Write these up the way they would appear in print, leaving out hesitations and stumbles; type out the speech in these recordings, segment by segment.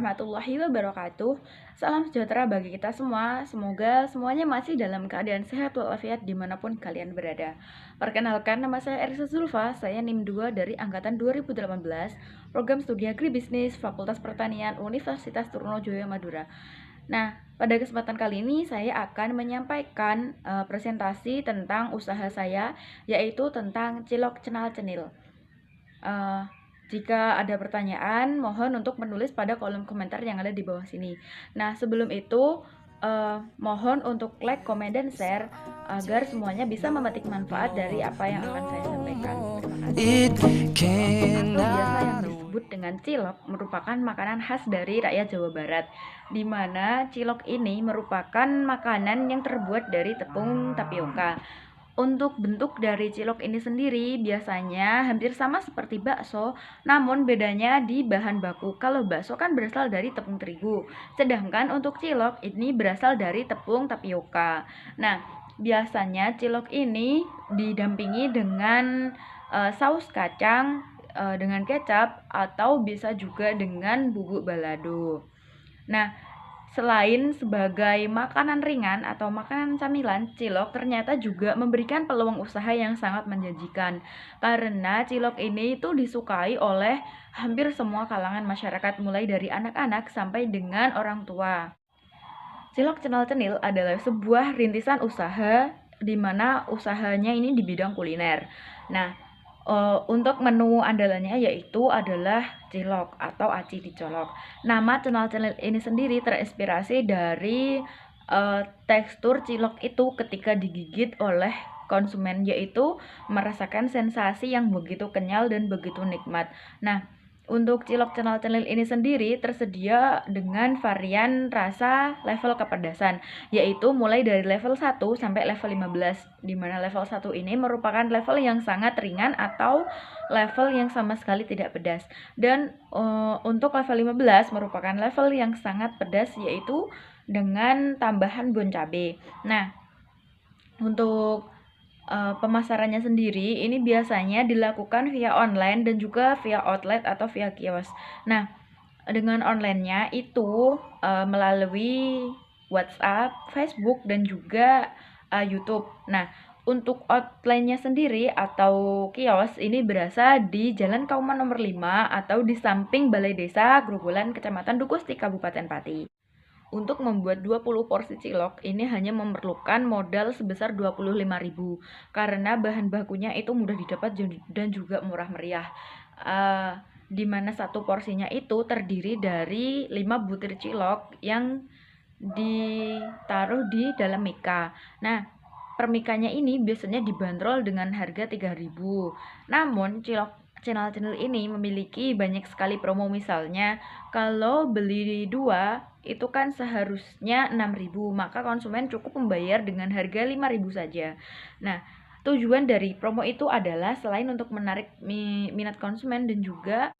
warahmatullahi wabarakatuh. Salam sejahtera bagi kita semua. Semoga semuanya masih dalam keadaan sehat walafiat dimanapun kalian berada. Perkenalkan, nama saya Erisa Zulfa. Saya NIM 2 dari Angkatan 2018, Program Studi Agribisnis, Fakultas Pertanian, Universitas Trunojoyo Madura. Nah, pada kesempatan kali ini saya akan menyampaikan presentasi tentang usaha saya, yaitu tentang cilok cenal cenil. Jika ada pertanyaan, mohon untuk menulis pada kolom komentar yang ada di bawah sini. Nah, sebelum itu, mohon untuk like, komen, dan share agar semuanya bisa memetik manfaat dari apa yang akan saya sampaikan. Terima kasih. Atau biasa yang disebut dengan cilok merupakan makanan khas dari rakyat Jawa Barat, di mana cilok ini merupakan makanan yang terbuat dari tepung tapioka. Untuk bentuk dari cilok ini sendiri biasanya hampir sama seperti bakso, namun bedanya di bahan baku. Kalau bakso kan berasal dari tepung terigu, sedangkan untuk cilok ini berasal dari tepung tapioka. Nah, biasanya cilok ini didampingi dengan saus kacang dengan kecap atau bisa juga dengan bubuk balado. Nah, selain sebagai makanan ringan atau makanan camilan, cilok ternyata juga memberikan peluang usaha yang sangat menjanjikan. Karena cilok ini itu disukai oleh hampir semua kalangan masyarakat, mulai dari anak-anak sampai dengan orang tua. Cilok cenal cenil adalah sebuah rintisan usaha di mana usahanya ini di bidang kuliner. Nah, untuk menu andalannya yaitu adalah cilok atau aci dicolok. Nama cenal cenil ini sendiri terinspirasi dari tekstur cilok itu ketika digigit oleh konsumen, yaitu merasakan sensasi yang begitu kenyal dan begitu nikmat. Nah, untuk cilok cenal cenil ini sendiri tersedia dengan varian rasa level kepedasan, yaitu mulai dari level 1 sampai level 15, di mana level 1 ini merupakan level yang sangat ringan atau level yang sama sekali tidak pedas. Dan untuk level 15 merupakan level yang sangat pedas, yaitu dengan tambahan bon cabe. Nah, untuk pemasarannya sendiri ini biasanya dilakukan via online dan juga via outlet atau via kios. Nah, dengan online-nya itu melalui WhatsApp, Facebook, dan juga YouTube. Nah, untuk outline-nya sendiri atau kios ini berasa di Jalan Kauman nomor 5 atau di samping Balai Desa Grogolan, Kecamatan Dukusti, Kabupaten Pati. Untuk membuat 20 porsi cilok ini hanya memerlukan modal sebesar 25.000 karena bahan bakunya itu mudah didapat dan juga murah meriah. Di mana satu porsinya itu terdiri dari 5 butir cilok yang ditaruh di dalam mika. Nah, per mikanya ini biasanya dibanderol dengan harga 3.000. Namun cilok channel ini memiliki banyak sekali promo, misalnya kalau beli 2 itu kan seharusnya 6.000, maka konsumen cukup membayar dengan harga 5.000 saja. Nah, tujuan dari promo itu adalah selain untuk menarik minat konsumen dan juga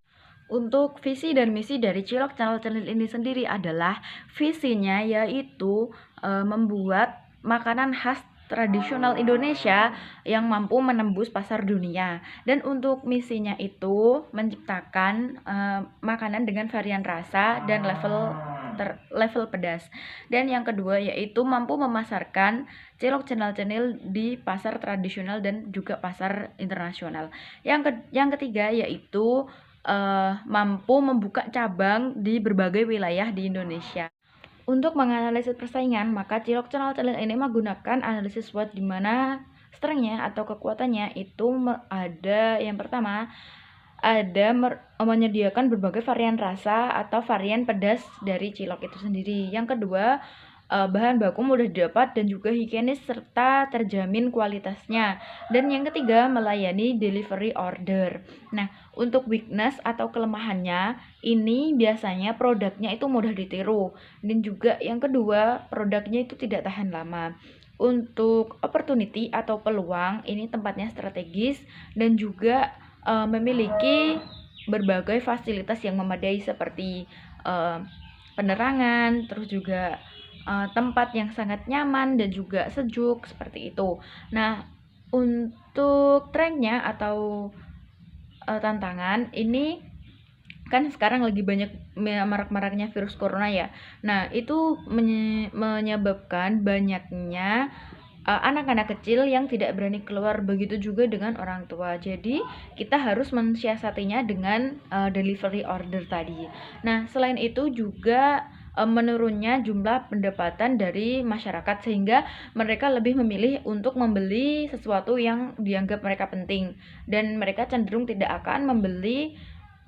untuk visi dan misi dari cilok cenil ini sendiri adalah visinya yaitu membuat makanan khas tradisional Indonesia yang mampu menembus pasar dunia. Dan untuk misinya itu menciptakan makanan dengan varian rasa dan level pedas. Dan yang kedua yaitu mampu memasarkan cilok cenil di pasar tradisional dan juga pasar internasional. Yang ketiga yaitu mampu membuka cabang di berbagai wilayah di Indonesia. Untuk menganalisis persaingan, maka cilok cenal ini menggunakan analisis SWOT, di mana strength-nya atau kekuatannya itu ada, yang pertama ada menyediakan berbagai varian rasa atau varian pedas dari cilok itu sendiri. Yang kedua, bahan baku mudah didapat dan juga higienis serta terjamin kualitasnya. Dan yang ketiga, melayani delivery order. Nah, untuk weakness atau kelemahannya ini biasanya produknya itu mudah ditiru, dan juga yang kedua, produknya itu tidak tahan lama. Untuk opportunity atau peluang, ini tempatnya strategis dan juga memiliki berbagai fasilitas yang memadai seperti penerangan, terus juga tempat yang sangat nyaman dan juga sejuk seperti itu. Nah, untuk trennya atau tantangan ini kan sekarang lagi banyak marak-maraknya virus corona ya. Nah, itu menyebabkan banyaknya anak-anak kecil yang tidak berani keluar, begitu juga dengan orang tua. Jadi kita harus mensiasatinya dengan delivery order tadi. Nah, selain itu juga menurunnya jumlah pendapatan dari masyarakat, sehingga mereka lebih memilih untuk membeli sesuatu yang dianggap mereka penting, dan mereka cenderung tidak akan membeli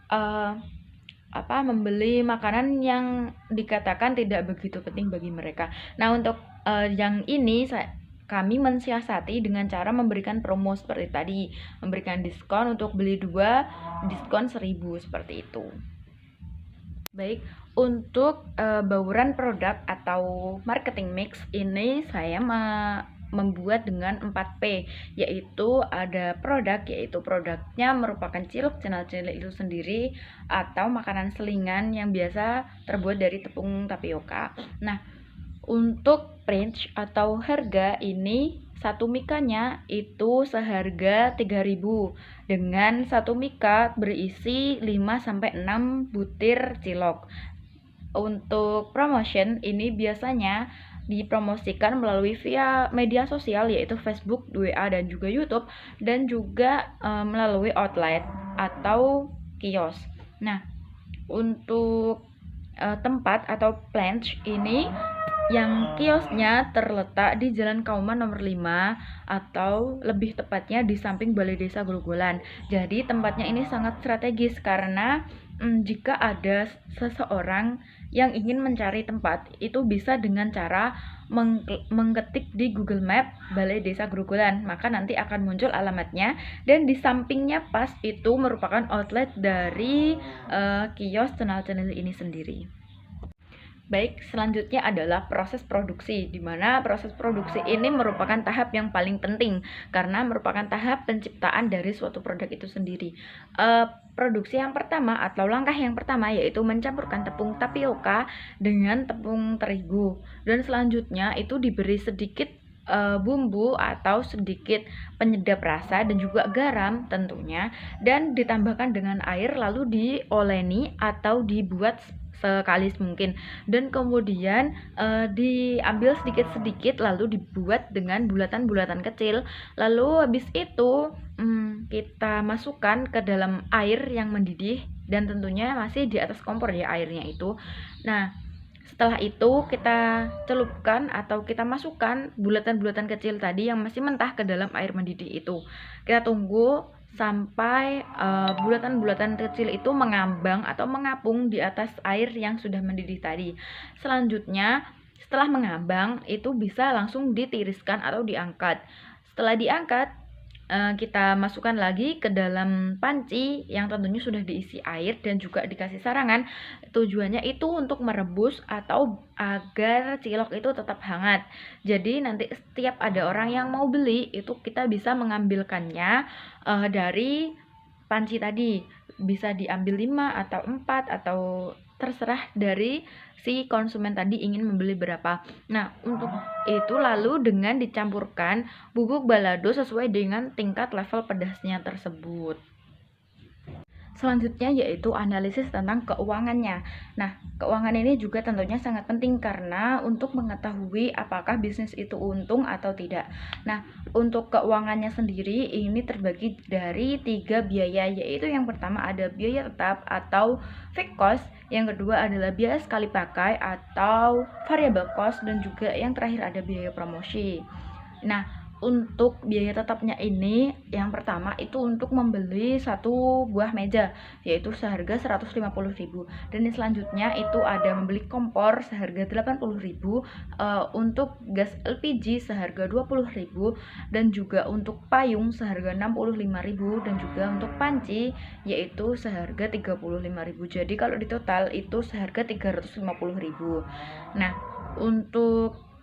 uh, membeli makanan yang dikatakan tidak begitu penting bagi mereka. Nah, untuk yang ini kami mensiasati dengan cara memberikan promo seperti tadi, memberikan diskon untuk beli 2 diskon 1.000 seperti itu. Baik, untuk bauran produk atau marketing mix ini saya membuat dengan 4P, yaitu ada produk, yaitu produknya merupakan cilok cenal-cenil itu sendiri atau makanan selingan yang biasa terbuat dari tepung tapioka. Nah, untuk range atau harga ini satu mikanya itu seharga 3.000 dengan satu mika berisi 5-6 butir cilok. Untuk promotion ini biasanya dipromosikan melalui via media sosial, yaitu Facebook, WA, dan juga YouTube, dan juga melalui outlet atau kios. Nah, untuk tempat atau planch ini yang kiosnya terletak di Jalan Kauman nomor 5, atau lebih tepatnya di samping Balai Desa Grogolan. Jadi tempatnya ini sangat strategis karena jika ada seseorang yang ingin mencari tempat, itu bisa dengan cara mengetik di Google Map Balai Desa Grogolan, maka nanti akan muncul alamatnya, dan di sampingnya pas itu merupakan outlet dari kios cenal-cenil ini sendiri. Baik, selanjutnya adalah proses produksi, di mana proses produksi ini merupakan tahap yang paling penting karena merupakan tahap penciptaan dari suatu produk itu sendiri. Produksi yang pertama atau langkah yang pertama yaitu mencampurkan tepung tapioka dengan tepung terigu, dan selanjutnya itu diberi sedikit bumbu atau sedikit penyedap rasa dan juga garam tentunya, dan ditambahkan dengan air lalu dioleni atau dibuat sekali mungkin, dan kemudian diambil sedikit-sedikit lalu dibuat dengan bulatan-bulatan kecil, lalu habis itu kita masukkan ke dalam air yang mendidih, dan tentunya masih di atas kompor ya airnya itu. Nah, setelah itu kita celupkan atau kita masukkan bulatan-bulatan kecil tadi yang masih mentah ke dalam air mendidih itu. Kita tunggu sampai bulatan-bulatan kecil itu mengambang atau mengapung di atas air yang sudah mendidih tadi. Selanjutnya, setelah mengambang itu bisa langsung ditiriskan atau diangkat. Setelah diangkat, kita masukkan lagi ke dalam panci yang tentunya sudah diisi air dan juga dikasih sarangan. Tujuannya itu untuk merebus atau agar cilok itu tetap hangat. Jadi nanti setiap ada orang yang mau beli itu kita bisa mengambilkannya dari panci tadi. Bisa diambil 5 atau 4 atau terserah dari si konsumen tadi ingin membeli berapa. Nah, untuk itu lalu dengan dicampurkan bubuk balado sesuai dengan tingkat level pedasnya tersebut. Selanjutnya yaitu analisis tentang keuangannya. Nah, keuangan ini juga tentunya sangat penting karena untuk mengetahui apakah bisnis itu untung atau tidak. Nah, untuk keuangannya sendiri ini terbagi dari 3 biaya, yaitu yang pertama ada biaya tetap atau fixed cost, yang kedua adalah biaya sekali pakai atau variable cost, dan juga yang terakhir ada biaya promosi. Nah, untuk biaya tetapnya ini yang pertama itu untuk membeli 1 buah meja yaitu seharga 150.000, dan yang selanjutnya itu ada membeli kompor seharga 80.000, untuk gas LPG seharga 20.000, dan juga untuk payung seharga 65.000, dan juga untuk panci yaitu seharga 35.000. Jadi kalau di total itu seharga 350.000. Nah, untuk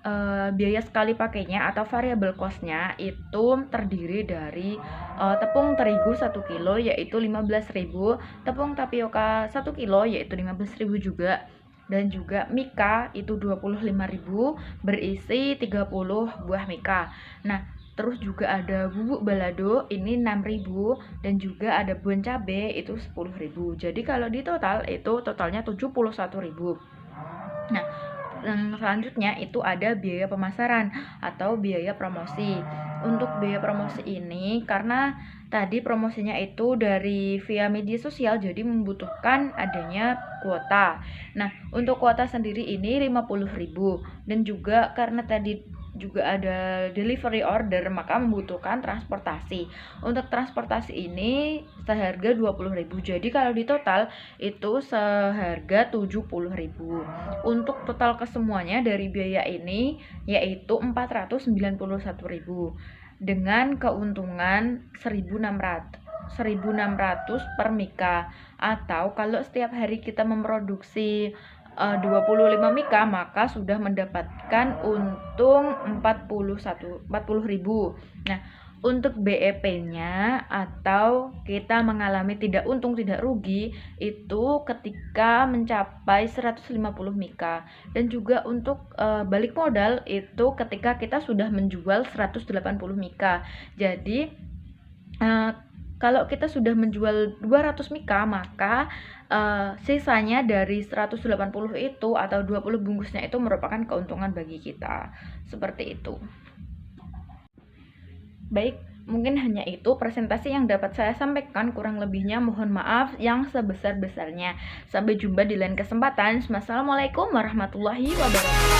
biaya sekali pakainya atau variable cost-nya itu terdiri dari tepung terigu 1 kilo yaitu 15.000, tepung tapioka 1 kilo yaitu 15.000 juga, dan juga mika itu 25.000 berisi 30 buah mika. Nah, Terus juga ada bubuk balado ini 6.000 dan juga ada buah cabe itu 10.000. Jadi kalau di total itu totalnya 71.000. Nah, selanjutnya itu ada biaya pemasaran atau biaya promosi. Untuk biaya promosi ini karena tadi promosinya itu dari via media sosial jadi membutuhkan adanya kuota. Nah, untuk kuota sendiri ini 50.000 dan juga karena tadi juga ada delivery order maka membutuhkan transportasi. Untuk transportasi ini seharga 20.000. Jadi kalau di total itu seharga 70.000. Untuk total kesemuanya dari biaya ini yaitu 491.000 dengan keuntungan 1.600 per mika, atau kalau setiap hari kita memproduksi 25 mika maka sudah mendapatkan untung 40.000. Nah, untuk BEP-nya atau kita mengalami tidak untung tidak rugi itu ketika mencapai 150 mika, dan juga untuk balik modal itu ketika kita sudah menjual 180 mika. Jadi kalau kita sudah menjual 200 mika maka sisanya dari 180 itu atau 20 bungkusnya itu merupakan keuntungan bagi kita. Seperti itu. Baik, mungkin hanya itu presentasi yang dapat saya sampaikan. Kurang lebihnya mohon maaf yang sebesar-besarnya. Sampai jumpa di lain kesempatan. Wassalamualaikum warahmatullahi wabarakatuh.